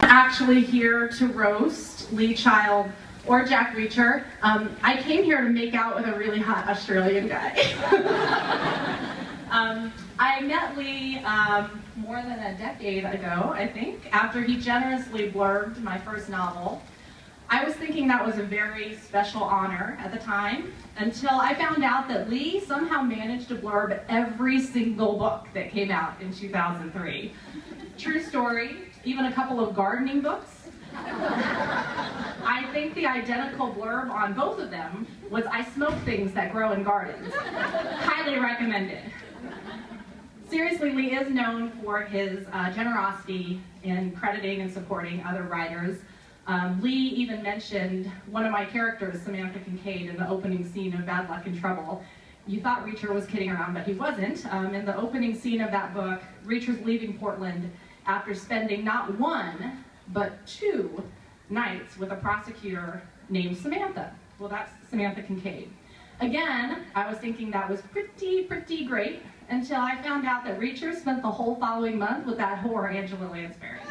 actually here to roast Lee Child or Jack Reacher. I came here to make out with a really hot Australian guy. I met Lee more than a decade ago, I think, after he generously blurbed my first novel. I was thinking that was a very special honor at the time, until I found out that Lee somehow managed to blurb every single book that came out in 2003. True story, even a couple of gardening books. I think the identical blurb on both of them was, "I smoke things that grow in gardens." Highly recommended. Seriously, Lee is known for his generosity in crediting and supporting other writers. Lee even mentioned one of my characters, Samantha Kincaid, in the opening scene of Bad Luck and Trouble. You thought Reacher was kidding around, but he wasn't. In the opening scene of that book, Reacher's leaving Portland after spending not one, but 2 nights with a prosecutor named Samantha. Well, that's Samantha Kincaid. Again, I was thinking that was pretty great, until I found out that Reacher spent the whole following month with that whore, Angela Lansbury.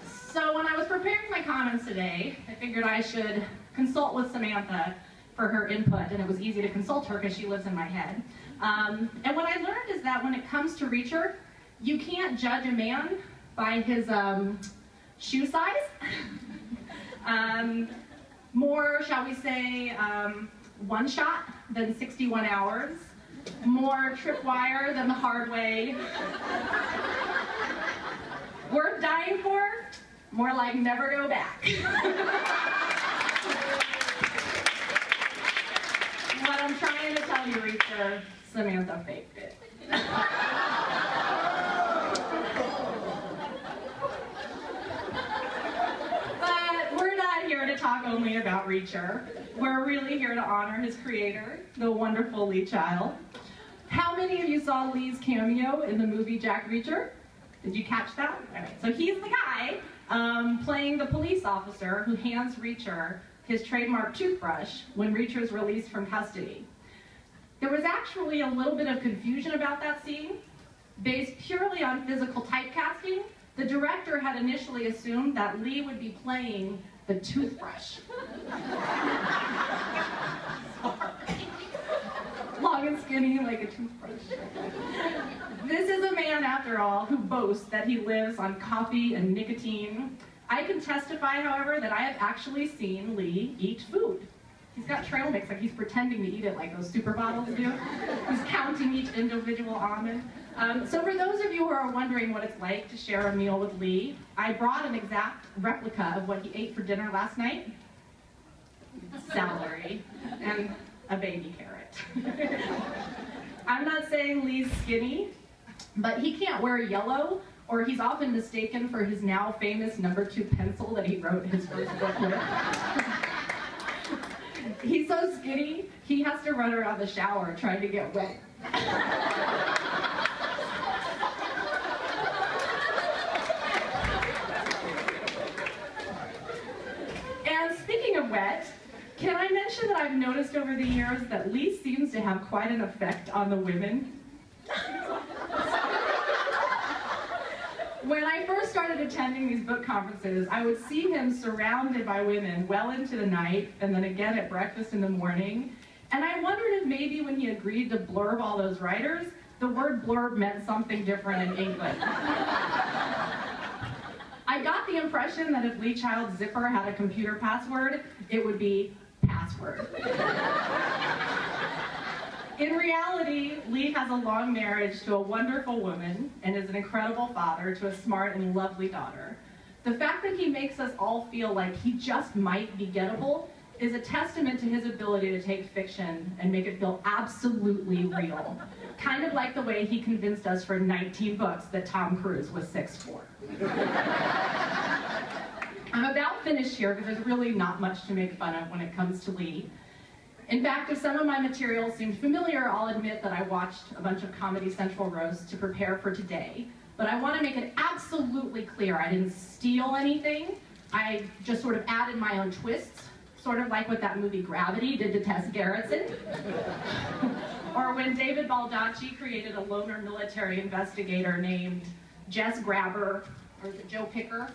So when I was preparing my comments today, I figured I should consult with Samantha for her input, and it was easy to consult her because she lives in my head. And what I learned is that when it comes to Reacher, you can't judge a man by his shoe size. More, shall we say, one shot than 61 hours. More tripwire than the hard way. Worth dying for? More like never go back. What I'm trying to tell you, Reacher, Samantha faked it. But we're not here to talk only about Reacher. We're really here to honor his creator, the wonderful Lee Child. How many of you saw Lee's cameo in the movie Jack Reacher? Did you catch that? All right, so he's the guy playing the police officer who hands Reacher his trademark toothbrush when Reacher's released from custody. There was actually a little bit of confusion about that scene. Based purely on physical typecasting, the director had initially assumed that Lee would be playing the toothbrush. Long and skinny like a toothbrush. This is a man, after all, who boasts that he lives on coffee and nicotine. I can testify, however, that I have actually seen Lee eat food. He's got trail mix, like he's pretending to eat it like those super bottles do. He's counting each individual almond. So for those of you who are wondering what it's like to share a meal with Lee, I brought an exact replica of what he ate for dinner last night. Celery and a baby carrot. I'm not saying Lee's skinny, but he can't wear yellow, or he's often mistaken for his now famous #2 pencil that he wrote his first book with. He's so skinny, he has to run around the shower trying to get wet. And speaking of wet, can I mention that I've noticed over the years that Lee seems to have quite an effect on the women? When I first started attending these book conferences, I would see him surrounded by women well into the night, and then again at breakfast in the morning. And I wondered if maybe when he agreed to blurb all those writers, the word blurb meant something different in England. I got the impression that if Lee Child's zipper had a computer password, it would be password. In reality, Lee has a long marriage to a wonderful woman and is an incredible father to a smart and lovely daughter. The fact that he makes us all feel like he just might be gettable is a testament to his ability to take fiction and make it feel absolutely real. Kind of like the way he convinced us for 19 books that Tom Cruise was 6'4". I'm about finished here because there's really not much to make fun of when it comes to Lee. In fact, if some of my material seemed familiar, I'll admit that I watched a bunch of Comedy Central roasts to prepare for today. But I want to make it absolutely clear I didn't steal anything. I just sort of added my own twists, sort of like what that movie Gravity did to Tess Gerritsen. Or when David Baldacci created a loner military investigator named Jess Grabber, or is it Joe Picker?